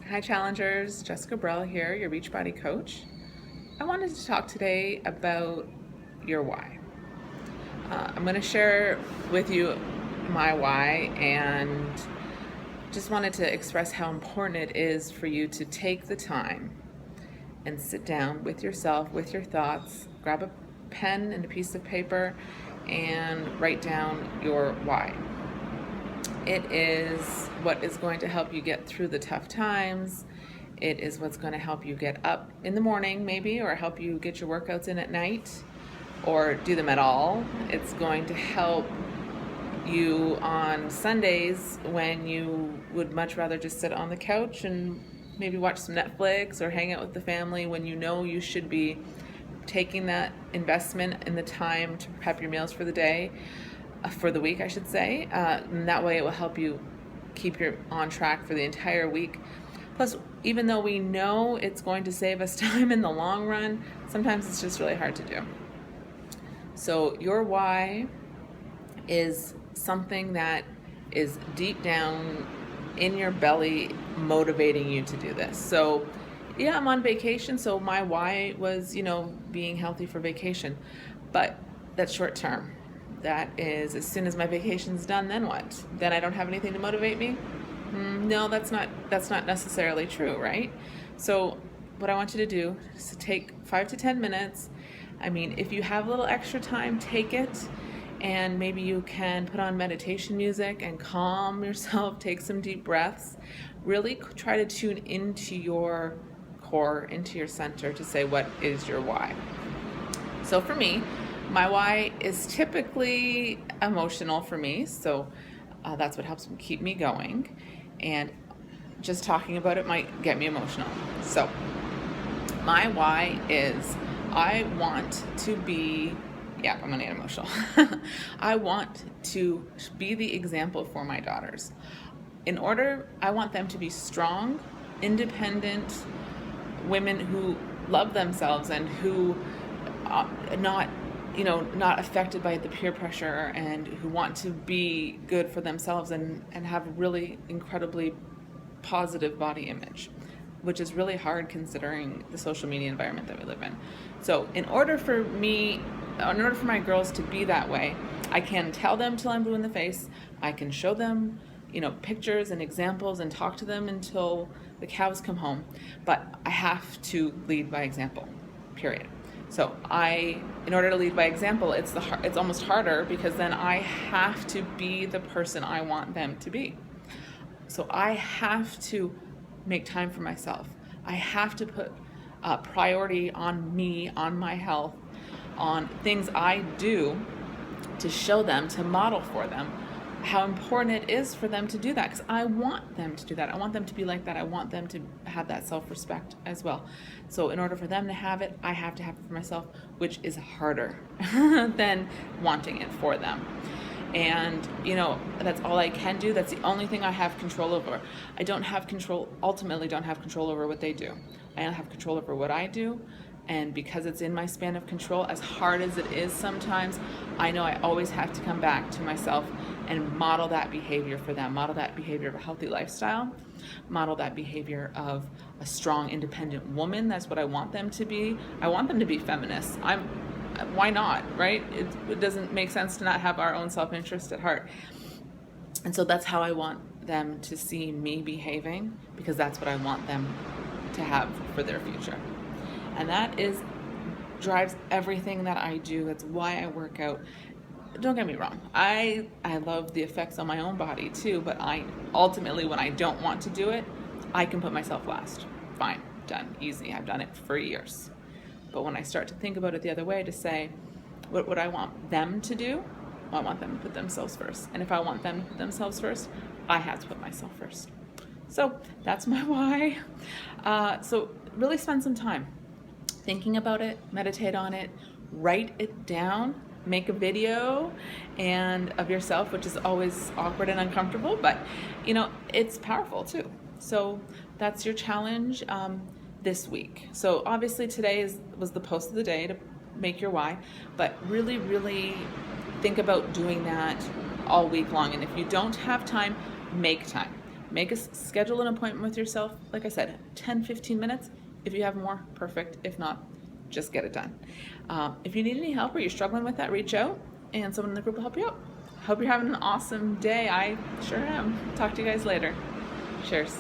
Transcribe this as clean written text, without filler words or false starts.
Hi Challengers, Jessica Burrell here, your Beachbody coach. I wanted to talk today about your why. I'm going to share with you my why and just wanted to express how important it is for you to take the time and sit down with yourself, with your thoughts, grab a pen and a piece of paper and write down your why. It is what is going to help you get through the tough times. It is what's going to help you get up in the morning, maybe, or help you get your workouts in at night, or do them at all. It's going to help you on Sundays when you would much rather just sit on the couch and maybe watch some Netflix or hang out with the family, when you know you should be taking that investment in the time to prep your meals for the day, for the week, I should say. And that way it will help you keep you on track for the entire week. Plus, even though we know it's going to save us time in the long run, sometimes it's just really hard to do. So your why is something that is deep down in your belly motivating you to do this. So yeah, I'm on vacation, so my why was, being healthy for vacation. But that's short term. That is, as soon as my vacation's done, then what? Then I don't have anything to motivate me? No, that's not necessarily true, right? So what I want you to do is to take 5 to 10 minutes. I mean, if you have a little extra time, take it, and maybe you can put on meditation music and calm yourself, take some deep breaths. Really try to tune into your core, into your center, to say what is your why. So for me, my why is typically emotional for me, so that's what helps keep me going, and just talking about it might get me emotional. So my why is I want to be, yeah, I'm gonna get emotional. I want to be the example for my daughters. I want them to be strong, independent women who love themselves and who not affected by the peer pressure, and who want to be good for themselves and have a really incredibly positive body image, which is really hard considering the social media environment that we live in. So in order for my girls to be that way, I can tell them till I'm blue in the face. I can show them, pictures and examples and talk to them until the cows come home. But I have to lead by example, period. So in order to lead by example, it's almost harder, because then I have to be the person I want them to be. So I have to make time for myself. I have to put priority on me, on my health, on things I do to show them, to model for them how important it is for them to do that, because I want them to do that. I want them to be like that. I want them to have that self-respect as well. So in order for them to have it, I have to have it for myself, which is harder than wanting it for them. And that's all I can do. That's the only thing I have control over. I ultimately don't have control over what they do. I don't have control over what I do. And because it's in my span of control, as hard as it is sometimes, I know I always have to come back to myself and model that behavior for them, model that behavior of a healthy lifestyle, model that behavior of a strong, independent woman. That's what I want them to be. I want them to be feminists. Why not, right? It doesn't make sense to not have our own self-interest at heart. And so that's how I want them to see me behaving, because that's what I want them to have for their future. And that drives everything that I do. That's why I work out. Don't get me wrong, I love the effects on my own body too, but ultimately, when I don't want to do it, I can put myself last. Fine, done, easy. I've done it for years. But when I start to think about it the other way, to say, what would I want them to do? Well, I want them to put themselves first. And if I want them to put themselves first, I have to put myself first. So that's my why. So really spend some time thinking about it, meditate on it, write it down, make a video of yourself, which is always awkward and uncomfortable, but it's powerful too. So that's your challenge this week. So obviously today was the post of the day to make your why, but really, really think about doing that all week long. And if you don't have time, make time. schedule an appointment with yourself. Like I said, 10-15 minutes. If you have more, perfect. If not, just get it done. If you need any help or you're struggling with that, reach out and someone in the group will help you out. Hope you're having an awesome day. I sure am. Talk to you guys later. Cheers.